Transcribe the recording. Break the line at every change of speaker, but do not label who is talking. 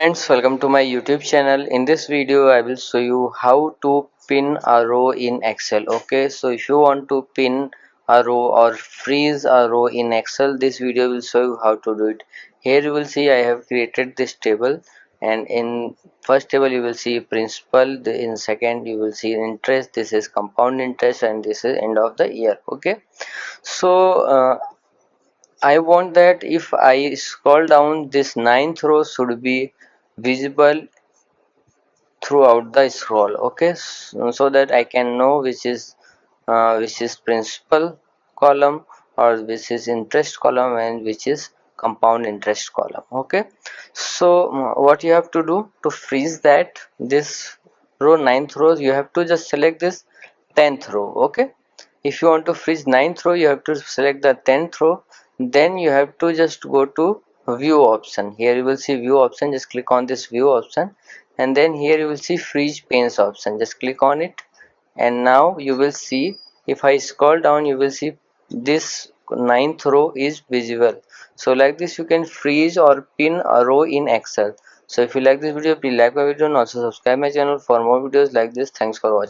Friends, welcome to my YouTube channel. In this video I will show you how to pin a row in Excel. Okay, so if you want to pin a row or freeze a row in Excel, this video will show you how to do it. Here you will see I have created this table, and in first table you will see principal, in second you will see interest, this is compound interest, and this is end of the year. Okay, so I want that if I scroll down, this ninth row should be visible throughout the scroll. Okay, so that I can know which is principal column, or which is interest column, and which is compound interest column. Okay, so what you have to do to freeze that this row, ninth row, you have to just select this 10th row. Okay, if you want to freeze ninth row, you have to select the 10th row. Then you have to just go to view option. Here you will see view option, just click on this view option, and then here you will see freeze panes option, just click on it. And now you will see, if I scroll down, you will see this ninth row is visible. So like this you can freeze or pin a row in Excel. So if you like this video, please like my video and also subscribe my channel for more videos like this. Thanks for watching.